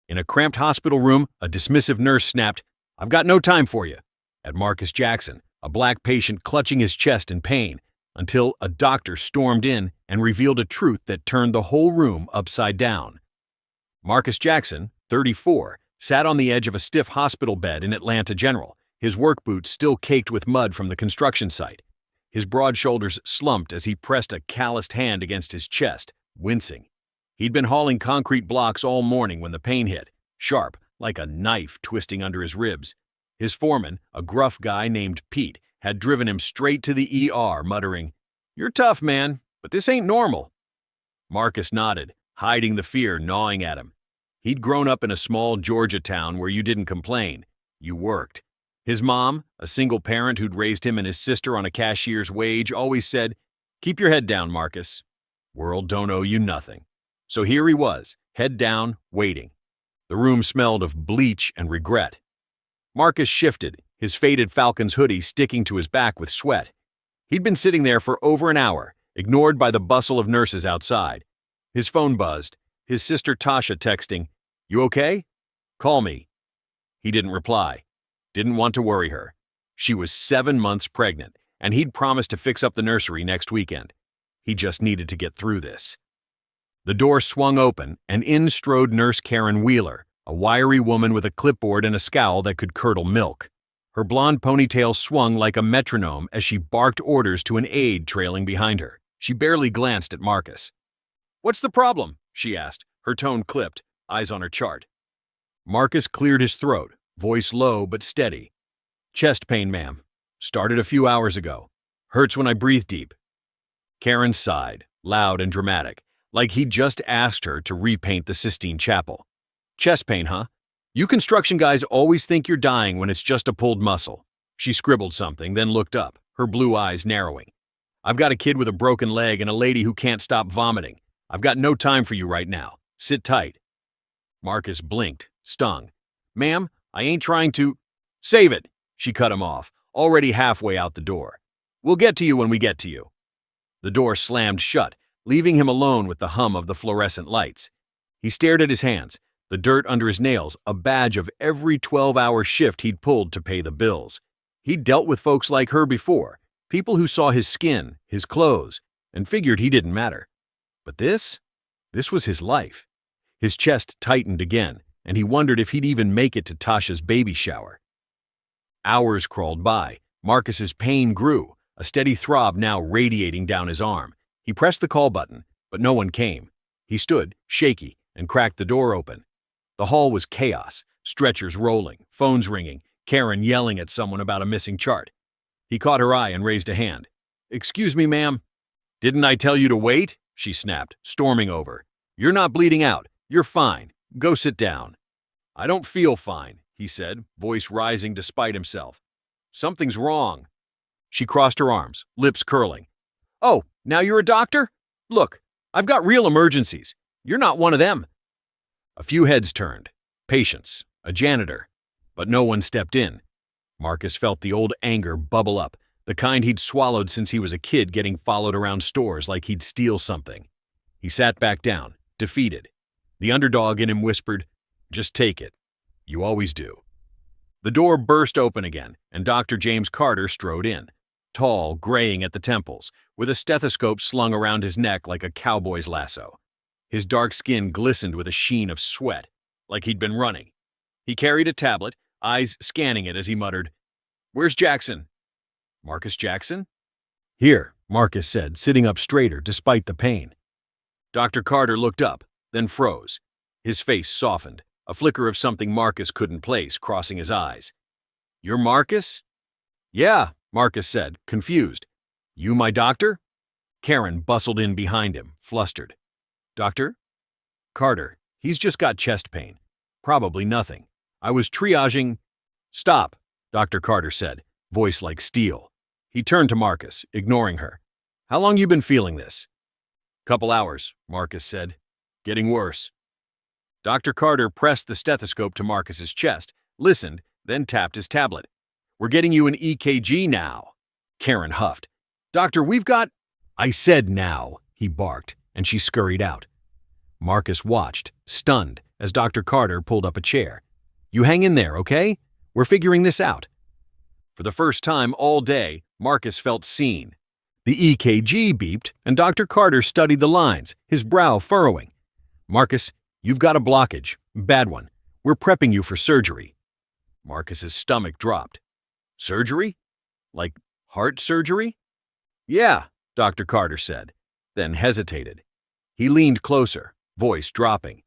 In a cramped hospital room, a dismissive nurse snapped, "I've got no time for you," at Marcus Jackson, a black patient clutching his chest in pain, until a doctor stormed in and revealed a truth that turned the whole room upside down. Marcus Jackson, 34, sat on the edge of a stiff hospital bed in Atlanta General, his work boots still caked with mud from the construction site. His broad shoulders slumped as he pressed a calloused hand against his chest, wincing. He'd been hauling concrete blocks all morning when the pain hit, sharp, like a knife twisting under his ribs. His foreman, a gruff guy named Pete, had driven him straight to the ER, muttering, "You're tough, man, but this ain't normal." Marcus nodded, hiding the fear gnawing at him. He'd grown up in a small Georgia town where you didn't complain, you worked. His mom, a single parent who'd raised him and his sister on a cashier's wage, always said, "Keep your head down, Marcus. World don't owe you nothing." So here he was, head down, waiting. The room smelled of bleach and regret. Marcus shifted, his faded Falcons hoodie sticking to his back with sweat. He'd been sitting there for over an hour, ignored by the bustle of nurses outside. His phone buzzed, his sister Tasha texting, "You okay? Call me." He didn't reply. Didn't want to worry her. She was 7 months pregnant, and he'd promised to fix up the nursery next weekend. He just needed to get through this. The door swung open, and in strode Nurse Karen Wheeler, a wiry woman with a clipboard and a scowl that could curdle milk. Her blonde ponytail swung like a metronome as she barked orders to an aide trailing behind her. She barely glanced at Marcus. "What's the problem?" she asked, her tone clipped, eyes on her chart. Marcus cleared his throat, voice low but steady. "Chest pain, ma'am. Started a few hours ago. Hurts when I breathe deep." Karen sighed, loud and dramatic, like he'd just asked her to repaint the Sistine Chapel. "Chest pain, huh? You construction guys always think you're dying when it's just a pulled muscle." She scribbled something, then looked up, her blue eyes narrowing. "I've got a kid with a broken leg and a lady who can't stop vomiting. I've got no time for you right now. Sit tight." Marcus blinked, stung. "Ma'am, I ain't trying to—" "Save it," she cut him off, already halfway out the door. "We'll get to you when we get to you." The door slammed shut, leaving him alone with the hum of the fluorescent lights. He stared at his hands, the dirt under his nails, a badge of every 12-hour shift he'd pulled to pay the bills. He'd dealt with folks like her before, people who saw his skin, his clothes, and figured he didn't matter. But this was his life. His chest tightened again, and he wondered if he'd even make it to Tasha's baby shower. Hours crawled by. Marcus's pain grew, a steady throb now radiating down his arm. He pressed the call button, but no one came. He stood, shaky, and cracked the door open. The hall was chaos, stretchers rolling, phones ringing, Karen yelling at someone about a missing chart. He caught her eye and raised a hand. "Excuse me, ma'am." "Didn't I tell you to wait?" she snapped, storming over. "You're not bleeding out. You're fine. Go sit down." "I don't feel fine," he said, voice rising despite himself. "Something's wrong." She crossed her arms, lips curling. "Oh, now you're a doctor? Look, I've got real emergencies. You're not one of them." A few heads turned. Patients, a janitor. But no one stepped in. Marcus felt the old anger bubble up, the kind he'd swallowed since he was a kid getting followed around stores like he'd steal something. He sat back down, defeated. The underdog in him whispered, "Just take it. You always do." The door burst open again, and Dr. James Carter strode in, tall, graying at the temples, with a stethoscope slung around his neck like a cowboy's lasso. His dark skin glistened with a sheen of sweat, like he'd been running. He carried a tablet, eyes scanning it as he muttered, "Where's Jackson?" "Marcus Jackson?" "Here," Marcus said, sitting up straighter despite the pain. Dr. Carter looked up, then froze. His face softened, a flicker of something Marcus couldn't place crossing his eyes. "You're Marcus?" "Yeah," Marcus said, confused. "You my doctor?" Karen bustled in behind him, flustered. "Doctor?" "Carter, he's just got chest pain. Probably nothing. I was triaging—" "Stop," Dr. Carter said, voice like steel. He turned to Marcus, ignoring her. "How long you been feeling this?" "Couple hours," Marcus said. "Getting worse." Dr. Carter pressed the stethoscope to Marcus's chest, listened, then tapped his tablet. "We're getting you an EKG now." Karen huffed. "Doctor, we've got—" "I said now," he barked, and she scurried out. Marcus watched, stunned, as Dr. Carter pulled up a chair. "You hang in there, okay? We're figuring this out." For the first time all day, Marcus felt seen. The EKG beeped, and Dr. Carter studied the lines, his brow furrowing. "Marcus, you've got a blockage. Bad one. We're prepping you for surgery." Marcus's stomach dropped. "Surgery? Like heart surgery?" "Yeah," Dr. Carter said, then hesitated. He leaned closer, voice dropping.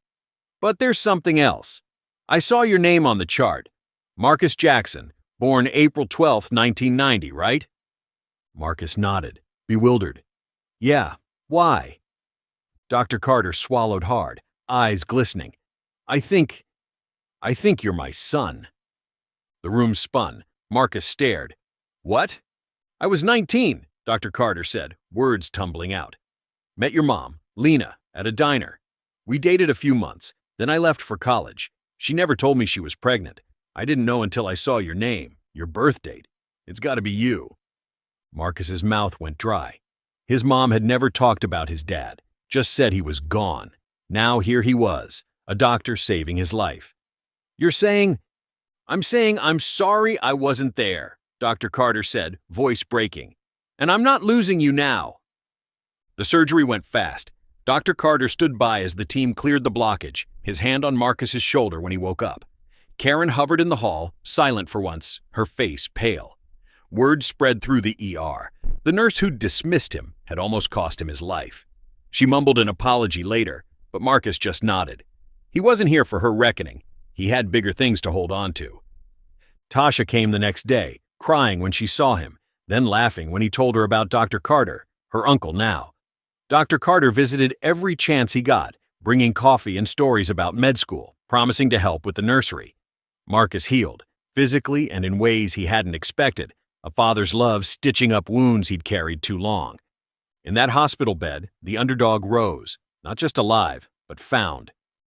"But there's something else. I saw your name on the chart. Marcus Jackson, born April 12, 1990, right?" Marcus nodded, bewildered. "Yeah, why?" Dr. Carter swallowed hard, eyes glistening. I think you're my son." The room spun. Marcus stared. "What?" "I was 19, Dr. Carter said, words tumbling out. "Met your mom, Lena, at a diner. We dated a few months, then I left for college. She never told me she was pregnant. I didn't know until I saw your name, your birth date. It's got to be you." Marcus's mouth went dry. His mom had never talked about his dad, just said he was gone. Now here he was, a doctor saving his life. "You're saying—" "I'm saying I'm sorry I wasn't there," Dr. Carter said, voice breaking. "And I'm not losing you now." The surgery went fast. Dr. Carter stood by as the team cleared the blockage, his hand on Marcus's shoulder when he woke up. Karen hovered in the hall, silent for once, her face pale. Word spread through the ER. The nurse who'd dismissed him had almost cost him his life. She mumbled an apology later, but Marcus just nodded. He wasn't here for her reckoning. He had bigger things to hold on to. Tasha came the next day, crying when she saw him, then laughing when he told her about Dr. Carter, her uncle now. Dr. Carter visited every chance he got, bringing coffee and stories about med school, promising to help with the nursery. Marcus healed, physically and in ways he hadn't expected, a father's love stitching up wounds he'd carried too long. In that hospital bed, the underdog rose, not just alive, but found.